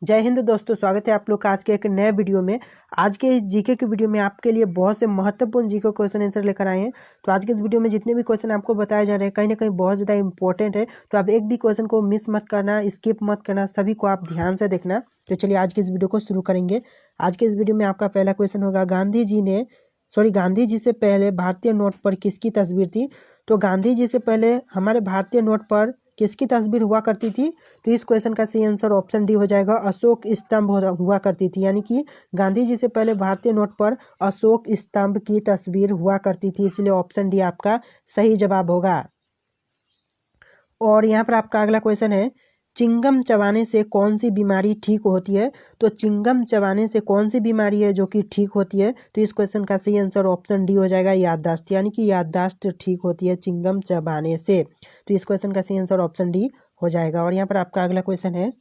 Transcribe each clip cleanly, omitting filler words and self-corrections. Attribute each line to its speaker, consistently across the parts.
Speaker 1: जय हिंद दोस्तों, स्वागत है आप लोग का आज के एक नए वीडियो में। आज के इस जीके की वीडियो में आपके लिए बहुत से महत्वपूर्ण जीके क्वेश्चन आंसर लेकर आए हैं। तो आज के इस वीडियो में जितने भी क्वेश्चन आपको बताए जा रहे हैं कहीं ना कहीं बहुत ज़्यादा इंपॉर्टेंट है। तो आप एक भी क्वेश्चन को मिस मत करना, स्किप मत करना, सभी को आप ध्यान से देखना। तो चलिए आज की इस वीडियो को शुरू करेंगे। आज के इस वीडियो में आपका पहला क्वेश्चन होगा, गांधी जी से पहले भारतीय नोट पर किसकी तस्वीर थी। तो गांधी जी से पहले हमारे भारतीय नोट पर किसकी तस्वीर हुआ करती थी। तो इस क्वेश्चन का सही आंसर ऑप्शन डी हो जाएगा, अशोक स्तंभ हुआ करती थी। यानी कि गांधी जी से पहले भारतीय नोट पर अशोक स्तंभ की तस्वीर हुआ करती थी, इसलिए ऑप्शन डी आपका सही जवाब होगा। और यहाँ पर आपका अगला क्वेश्चन है, चिंगम चबाने से कौन सी बीमारी ठीक होती है। तो चिंगम चबाने से कौन सी बीमारी है जो कि ठीक होती है। तो इस क्वेश्चन का सही आंसर ऑप्शन डी हो जाएगा, याददाश्त। यानी कि याददाश्त ठीक होती है चिंगम चबाने से। तो इस क्वेश्चन का सही आंसर ऑप्शन डी हो जाएगा। और यहाँ पर आपका अगला क्वेश्चन है,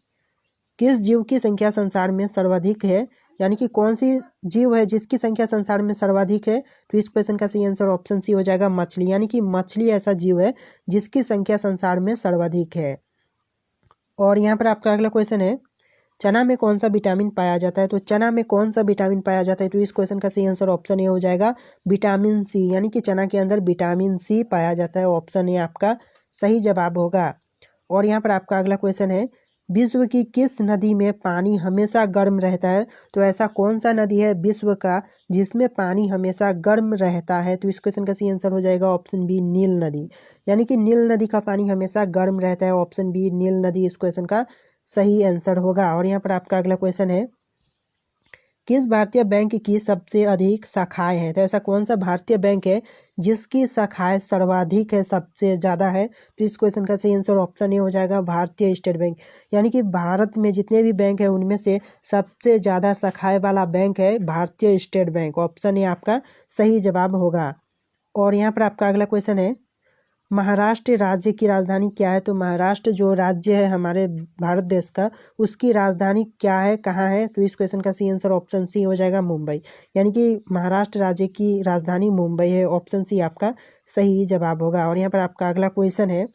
Speaker 1: किस जीव की संख्या संसार में सर्वाधिक है। यानी कि कौन सी जीव है जिसकी संख्या संसार में सर्वाधिक है। तो इस क्वेश्चन का सही आंसर ऑप्शन सी हो जाएगा, मछली। यानी कि मछली ऐसा जीव है जिसकी संख्या संसार में सर्वाधिक है। और यहाँ पर आपका अगला क्वेश्चन है, चना में कौन सा विटामिन पाया जाता है। तो चना में कौन सा विटामिन पाया जाता है। तो इस क्वेश्चन का सही आंसर ऑप्शन ए हो जाएगा, विटामिन सी। यानी कि चना के अंदर विटामिन सी पाया जाता है, ऑप्शन ए आपका सही जवाब होगा। और यहाँ पर आपका अगला क्वेश्चन है, विश्व की किस नदी में पानी हमेशा गर्म रहता है। तो ऐसा कौन सा नदी है विश्व का जिसमें पानी हमेशा गर्म रहता है। तो इस क्वेश्चन का सही आंसर हो जाएगा ऑप्शन बी, नील नदी। यानी कि नील नदी का पानी हमेशा गर्म रहता है, ऑप्शन बी नील नदी इस क्वेश्चन का सही आंसर होगा। और यहाँ पर आपका अगला क्वेश्चन है, किस भारतीय बैंक की सबसे अधिक शाखाएं हैं। तो ऐसा कौन सा भारतीय बैंक है जिसकी शाखाएं सर्वाधिक है, सबसे ज़्यादा है। तो इस क्वेश्चन का सही आंसर ऑप्शन ए हो जाएगा, भारतीय स्टेट बैंक। यानी कि भारत में जितने भी बैंक है उनमें से सबसे ज़्यादा शाखाएं वाला बैंक है भारतीय स्टेट बैंक, ऑप्शन ए आपका सही जवाब होगा। और यहाँ पर आपका अगला क्वेश्चन है, महाराष्ट्र राज्य की राजधानी क्या है। तो महाराष्ट्र जो राज्य है हमारे भारत देश का, उसकी राजधानी क्या है, कहाँ है। तो इस क्वेश्चन का सही आंसर ऑप्शन सी हो जाएगा, मुंबई। यानी कि महाराष्ट्र राज्य की राजधानी मुंबई है, ऑप्शन सी आपका सही जवाब होगा। और यहाँ पर आपका अगला क्वेश्चन है,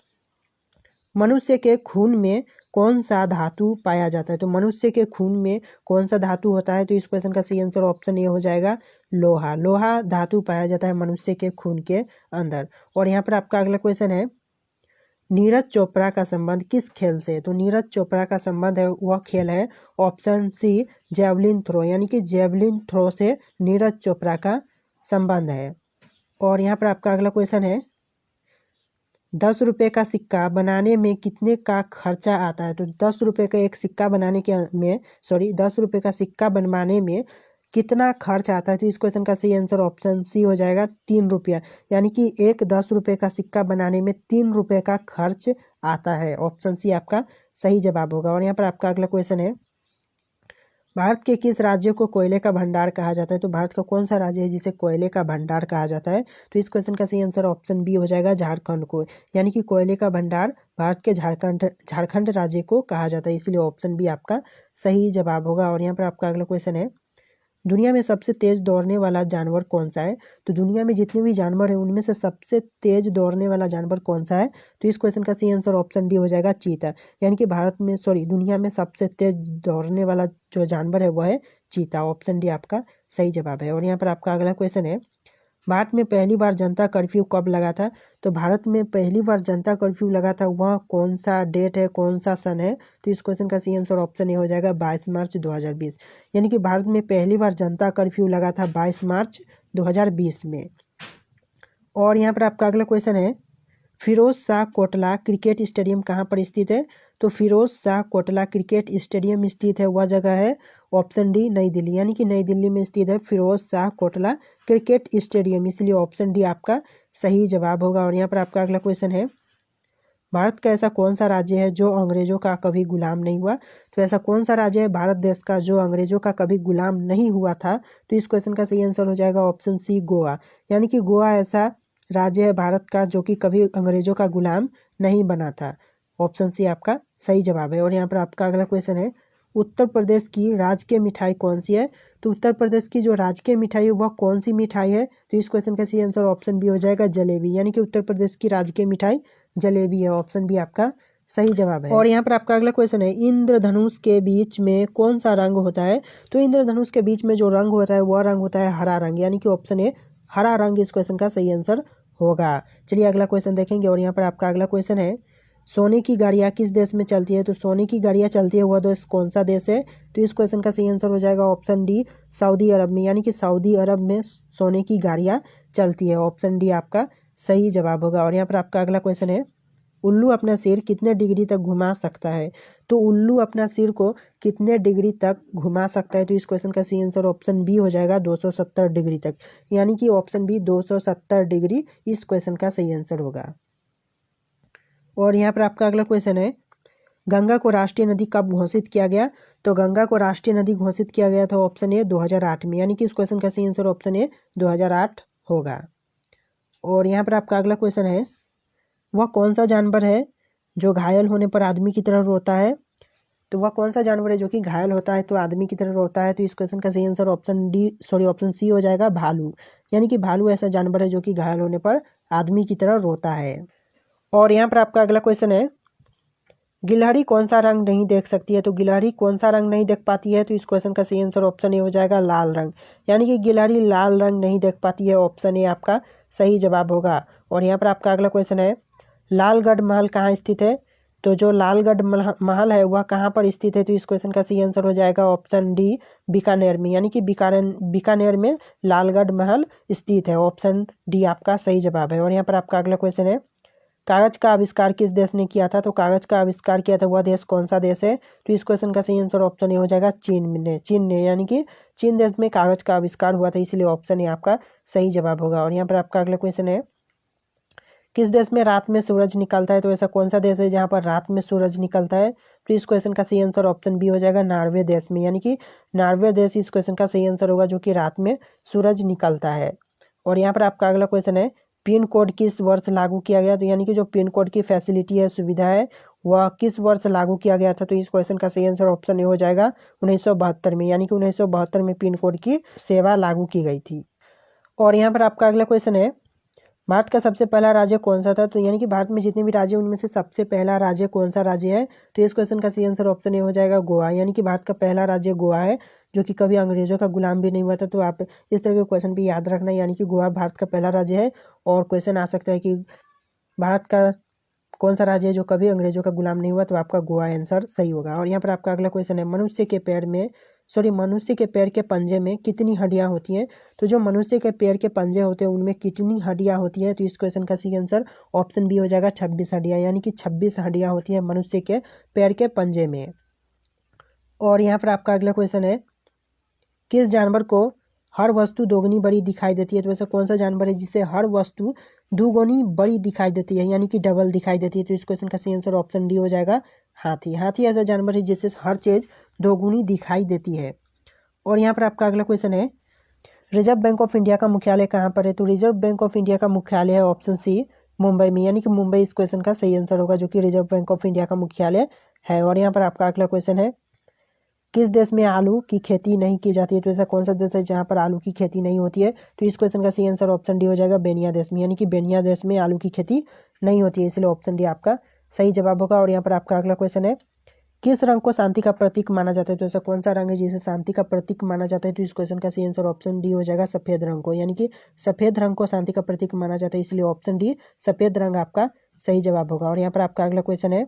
Speaker 1: मनुष्य के खून में कौन सा धातु पाया जाता है। तो मनुष्य के खून में कौन सा धातु होता है। तो इस क्वेश्चन का सही आंसर ऑप्शन ए हो जाएगा, लोहा। लोहा धातु पाया जाता है मनुष्य के खून के अंदर। और यहाँ पर आपका अगला क्वेश्चन है, नीरज चोपड़ा का संबंध किस खेल से। तो नीरज चोपड़ा का संबंध है वह खेल है, ऑप्शन सी जेवलिन थ्रो। यानी कि जेवलिन थ्रो से नीरज चोपड़ा का संबंध है। और यहाँ पर आपका अगला क्वेश्चन है, 10 रुपये का सिक्का बनाने में कितने का खर्चा आता है। तो 10 रुपये का एक सिक्का बनाने के में 10 रुपये का सिक्का बनवाने में कितना खर्च आता है। तो इस क्वेश्चन का सही आंसर ऑप्शन सी हो जाएगा, 3 रुपया। यानी कि एक 10 रुपये का सिक्का बनाने में 3 रुपये का खर्च आता है, ऑप्शन सी आपका सही जवाब होगा। और यहाँ पर आपका अगला क्वेश्चन है, भारत के किस राज्य को कोयले का भंडार कहा जाता है। तो भारत का कौन सा राज्य है जिसे कोयले का भंडार कहा जाता है। तो इस क्वेश्चन का सही आंसर ऑप्शन बी हो जाएगा, झारखंड को। यानी कि कोयले का भंडार भारत के झारखंड राज्य को कहा जाता है, इसलिए ऑप्शन बी आपका सही जवाब होगा। और यहाँ पर आपका अगला क्वेश्चन है, दुनिया में सबसे तेज दौड़ने वाला जानवर कौन सा है। तो दुनिया में जितने भी जानवर हैं उनमें से सबसे तेज दौड़ने वाला जानवर कौन सा है। तो इस क्वेश्चन का सही आंसर ऑप्शन डी हो जाएगा, चीता। यानी कि दुनिया में सबसे तेज दौड़ने वाला जो जानवर है वह है चीता, ऑप्शन डी आपका सही जवाब है। और यहाँ पर आपका अगला क्वेश्चन है, भारत में पहली बार जनता कर्फ्यू कब लगा था। तो भारत में पहली बार जनता कर्फ्यू लगा था वह कौन सा डेट है, कौन सा सन है। तो इस क्वेश्चन का सही आंसर ऑप्शन ए हो जाएगा, 22 मार्च 2020। यानी कि भारत में पहली बार जनता कर्फ्यू लगा था 22 मार्च 2020 में। और यहाँ पर आपका अगला क्वेश्चन है, फिरोज शाह कोटला क्रिकेट स्टेडियम कहाँ पर स्थित है। तो फिरोज शाह कोटला क्रिकेट स्टेडियम स्थित है, वह जगह है ऑप्शन डी, नई दिल्ली। यानी कि नई दिल्ली में स्थित है फिरोज शाह कोटला क्रिकेट स्टेडियम, इसलिए ऑप्शन डी आपका सही जवाब होगा। और यहाँ पर आपका अगला क्वेश्चन है, भारत का ऐसा कौन सा राज्य है जो अंग्रेजों का कभी गुलाम नहीं हुआ। तो ऐसा कौन सा राज्य है भारत देश का जो अंग्रेजों का कभी गुलाम नहीं हुआ था। तो इस क्वेश्चन का सही आंसर हो जाएगा ऑप्शन सी, गोवा। यानी कि गोवा ऐसा राज्य है भारत का जो कि कभी अंग्रेजों का गुलाम नहीं बना था, ऑप्शन सी आपका सही जवाब है। और यहाँ पर आपका अगला क्वेश्चन है, उत्तर प्रदेश की राजकीय मिठाई कौन सी है। तो उत्तर प्रदेश की जो राजकीय मिठाई है वह कौन सी मिठाई है। तो इस क्वेश्चन का सही आंसर ऑप्शन बी हो जाएगा, जलेबी। यानी कि उत्तर प्रदेश की राजकीय मिठाई जलेबी है, ऑप्शन बी आपका सही जवाब है। और यहाँ पर आपका अगला क्वेश्चन है, इंद्रधनुष के बीच में कौन सा रंग होता है? तो इंद्रधनुष के बीच में जो रंग होता है वह रंग होता है हरा रंग, यानी कि ऑप्शन ए हरा रंग इस क्वेश्चन का सही आंसर होगा। चलिए अगला क्वेश्चन देखेंगे। और यहाँ पर आपका अगला क्वेश्चन है, सोने की गाड़ियाँ किस देश में चलती है? तो सोने की गाड़ियाँ चलती है वह देश कौन सा देश है? तो इस क्वेश्चन का सही आंसर हो जाएगा ऑप्शन डी सऊदी अरब में, यानी कि सऊदी अरब में सोने की गाड़ियाँ चलती है। ऑप्शन डी आपका सही जवाब होगा। और यहाँ पर आपका अगला क्वेश्चन है, उल्लू अपना सिर कितने डिग्री तक घुमा सकता है? तो उल्लू अपना सिर को कितने डिग्री तक घुमा सकता है? तो इस क्वेश्चन का सही आंसर ऑप्शन बी हो जाएगा 270 डिग्री तक, यानी कि ऑप्शन बी 270 डिग्री इस क्वेश्चन का सही आंसर होगा। और यहाँ पर आपका अगला क्वेश्चन है, गंगा को राष्ट्रीय नदी कब घोषित किया गया? तो गंगा को राष्ट्रीय नदी घोषित किया गया था ऑप्शन ए 2008 में, यानी कि इस क्वेश्चन का सही आंसर ऑप्शन ए 2008 होगा। और यहाँ पर आपका अगला क्वेश्चन है, वह कौन सा जानवर है जो घायल होने पर आदमी की तरह रोता है? तो वह कौन सा जानवर है जो कि घायल होता है तो आदमी की तरह रोता है? तो इस क्वेश्चन का सही आंसर ऑप्शन सी हो जाएगा भालू, यानी कि भालू ऐसा जानवर है जो कि घायल होने पर आदमी की तरह रोता है। और यहाँ पर आपका अगला क्वेश्चन है, गिलहरी कौन सा रंग नहीं देख सकती है? तो गिलहरी कौन सा रंग नहीं देख पाती है? तो इस क्वेश्चन का सही आंसर ऑप्शन ए हो जाएगा लाल रंग, यानी कि गिलहरी लाल रंग नहीं देख पाती है। ऑप्शन ए आपका सही जवाब होगा। और यहाँ पर आपका अगला क्वेश्चन है, लालगढ़ महल कहाँ स्थित है? तो जो लालगढ़ महल है वह कहाँ पर स्थित है? तो इस क्वेश्चन का सही आंसर हो जाएगा ऑप्शन डी बीकानेर में, यानी कि बीकानेर में लालगढ़ महल स्थित है। ऑप्शन डी आपका सही जवाब है। और यहाँ पर आपका अगला क्वेश्चन है, कागज का आविष्कार किस देश ने किया था? तो कागज का आविष्कार किया था वह देश कौन सा देश है? तो इस क्वेश्चन का सही आंसर ऑप्शन ए हो जाएगा चीन ने, यानी कि चीन देश में कागज का आविष्कार हुआ था, इसलिए ऑप्शन ए आपका सही जवाब होगा। और यहाँ पर आपका अगला क्वेश्चन है, किस देश में रात में सूरज निकलता है? तो ऐसा कौन सा देश है जहाँ पर रात में सूरज निकलता है? तो इस क्वेश्चन का सही आंसर ऑप्शन बी हो जाएगा नॉर्वे देश में, यानी कि नॉर्वे देश इस क्वेश्चन का सही आंसर होगा जो कि रात में सूरज निकलता है। और यहाँ पर आपका अगला क्वेश्चन है, पिन कोड किस वर्ष लागू किया गया? तो यानी कि जो पिन कोड की फैसिलिटी है, सुविधा है, वह किस वर्ष लागू किया गया था? तो इस क्वेश्चन का सही आंसर ऑप्शन ए हो जाएगा 1972 में, यानी कि 1972 में पिन कोड की सेवा लागू की गई थी। और यहाँ पर आपका अगला क्वेश्चन है, भारत का सबसे पहला राज्य कौन सा था? तो यानी कि भारत में जितने भी राज्य उनमें से सबसे पहला राज्य कौन सा राज्य है? तो इस क्वेश्चन का सही आंसर ऑप्शन ए हो जाएगा गोवा, यानी कि भारत का पहला राज्य गोवा है जो कि कभी अंग्रेजों का गुलाम भी नहीं हुआ था। तो आप इस तरह के क्वेश्चन भी याद रखना, यानी कि गोवा भारत का पहला राज्य है। और क्वेश्चन आ सकता है कि भारत का कौन सा राज्य है जो कभी अंग्रेजों का गुलाम नहीं हुआ? तो आपका गोवा आंसर सही होगा। और यहाँ पर आपका अगला क्वेश्चन है, मनुष्य के पैर के पंजे में कितनी हड्डियां होती हैं? तो जो मनुष्य के पैर के पंजे होते हैं उनमें कितनी हड्डियां होती हैं? तो इस क्वेश्चन का सही आंसर ऑप्शन बी हो जाएगा 26 हड्डियां, यानी कि 26 हड्डियां होती हैं मनुष्य के पैर के पंजे में। और यहाँ पर आपका अगला क्वेश्चन है, किस जानवर को हर वस्तु दोगुनी बड़ी दिखाई देती है? तो ऐसा कौन सा जानवर है जिसे हर वस्तु दुगुनी बड़ी दिखाई देती है, यानी कि डबल दिखाई देती है? तो इस क्वेश्चन का सही आंसर ऑप्शन डी हो जाएगा हाथी। हाथी ऐसा जानवर है जिससे हर चीज दोगुनी दिखाई देती है। और यहाँ पर आपका अगला क्वेश्चन है, रिजर्व बैंक ऑफ इंडिया का मुख्यालय कहाँ पर है? तो रिजर्व बैंक ऑफ इंडिया का मुख्यालय है ऑप्शन सी मुंबई में, यानी कि मुंबई इस क्वेश्चन का सही आंसर होगा जो कि रिजर्व बैंक ऑफ इंडिया का मुख्यालय है। और यहाँ पर आपका अगला क्वेश्चन है, किस देश में आलू की खेती नहीं की जाती है? तो ऐसा कौन सा देश है जहाँ पर आलू की खेती नहीं होती है? तो इस क्वेश्चन का सही आंसर ऑप्शन डी हो जाएगा बेनिया देश में, यानी कि बेनिया देश में आलू की खेती नहीं होती है, इसलिए ऑप्शन डी आपका सही जवाब होगा। और यहाँ पर आपका अगला क्वेश्चन है, किस रंग को शांति का प्रतीक माना जाता है? तो ऐसा कौन सा रंग है जिसे शांति का प्रतीक माना जाता है? तो इस क्वेश्चन का सही आंसर ऑप्शन डी हो जाएगा सफेद रंग को, यानी कि सफेद रंग को शांति का प्रतीक माना जाता है, इसलिए ऑप्शन डी सफेद रंग आपका सही जवाब होगा। और यहाँ पर आपका अगला क्वेश्चन है,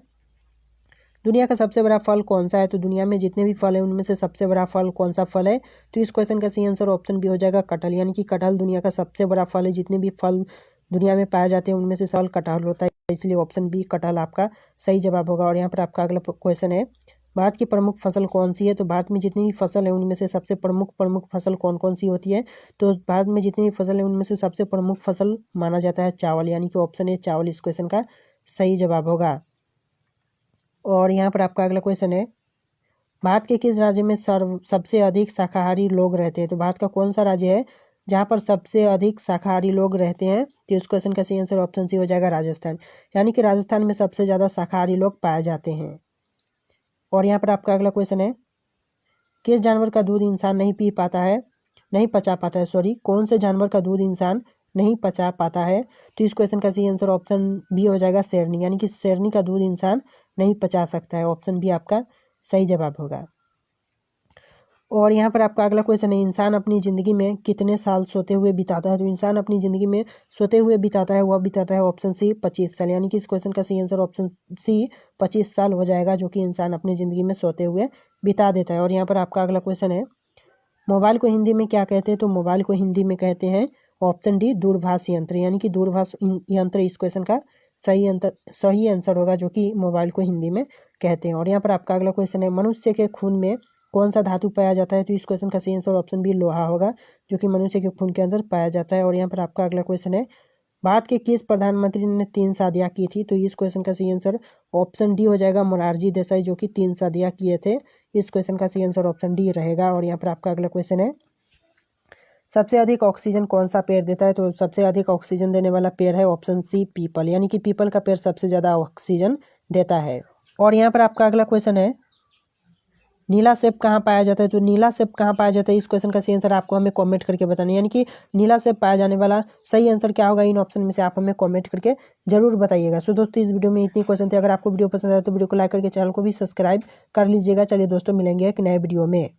Speaker 1: दुनिया का सबसे बड़ा फल कौन सा है? तो दुनिया में जितने भी फल है उनमें से सबसे बड़ा फल कौन सा फल है? तो इस क्वेश्चन का सही आंसर ऑप्शन बी हो जाएगा कटहल, यानी कि कटहल दुनिया का सबसे बड़ा फल है। जितने भी फल दुनिया में पाए जाते हैं उनमें से फल कटहल होता है, इसलिए ऑप्शन बी कटहल आपका सही जवाब होगा। और यहाँ पर आपका अगला क्वेश्चन है, भारत की प्रमुख फसल कौन सी है? तो भारत में जितनी भी फसल है उनमें से सबसे प्रमुख फसल कौन कौन सी होती है? तो भारत में जितनी भी फसल है उनमें से सबसे प्रमुख फसल माना जाता है चावल, यानी कि ऑप्शन ए चावल इस क्वेश्चन का सही जवाब होगा। और यहाँ पर आपका अगला क्वेश्चन है, भारत के किस राज्य में सबसे अधिक शाकाहारी लोग रहते हैं? तो भारत का कौन सा राज्य है जहाँ पर सबसे अधिक शाकाहारी लोग रहते हैं? तो इस क्वेश्चन का सही आंसर ऑप्शन सी हो जाएगा राजस्थान, यानी कि राजस्थान में सबसे ज़्यादा शाकाहारी लोग पाए जाते हैं। और यहाँ पर आपका अगला क्वेश्चन है, किस जानवर का दूध इंसान नहीं पचा पाता है कौन से जानवर का दूध इंसान नहीं पचा पाता है? तो इस क्वेश्चन का सही आंसर ऑप्शन बी हो जाएगा शेरनी, यानी कि शेरनी का दूध इंसान नहीं पचा सकता है। ऑप्शन बी आपका सही जवाब होगा। और यहाँ पर आपका अगला क्वेश्चन है, इंसान अपनी ज़िंदगी में कितने साल सोते हुए बिताता है? तो इंसान अपनी ज़िंदगी में सोते हुए बिताता है, वह बिताता है ऑप्शन सी 25 साल। यानी कि इस क्वेश्चन का सही आंसर ऑप्शन सी 25 साल हो जाएगा, जो कि इंसान अपनी ज़िंदगी में सोते हुए बिता देता है। और यहाँ पर आपका अगला क्वेश्चन है, मोबाइल को हिंदी में क्या कहते हैं? तो मोबाइल को हिंदी में कहते हैं ऑप्शन डी दूरभाष यंत्र। यानी कि दूरभाष यंत्र इस क्वेश्चन का सही आंसर होगा, जो कि मोबाइल को हिंदी में कहते हैं। और यहाँ पर आपका अगला क्वेश्चन है, मनुष्य के खून में कौन सा धातु पाया जाता है? तो इस क्वेश्चन का सही आंसर ऑप्शन बी लोहा होगा, जो कि मनुष्य के खून के अंदर पाया जाता है। और यहाँ पर आपका अगला क्वेश्चन है, भारत के किस प्रधानमंत्री ने 3 शादियाँ की थी? तो इस क्वेश्चन का सही आंसर ऑप्शन डी हो जाएगा, मोरारजी देसाई, जो कि 3 शादियाँ किए थे। इस क्वेश्चन का सही आंसर ऑप्शन डी रहेगा। और यहाँ पर आपका अगला क्वेश्चन है, सबसे अधिक ऑक्सीजन कौन सा पेड़ देता है? तो सबसे अधिक ऑक्सीजन देने वाला पेड़ है ऑप्शन सी पीपल। यानी कि पीपल का पेड़ सबसे ज़्यादा ऑक्सीजन देता है। और यहाँ पर आपका अगला क्वेश्चन है, नीला सेब कहाँ पाया जाता है? तो नीला सेब कहाँ पाया जाता है? इस क्वेश्चन का सही आंसर आपको हमें कमेंट करके बताना है। यानी कि नीला सेब पाया जाने वाला सही आंसर क्या होगा, इन ऑप्शन में से आप हमें कमेंट करके जरूर बताइएगा। सो दोस्तों, इस वीडियो में इतनी क्वेश्चन थे। अगर आपको वीडियो पसंद आया तो वीडियो को लाइक करके चैनल को भी सब्सक्राइब कर लीजिएगा। चलिए दोस्तों, मिलेंगे एक नए वीडियो में।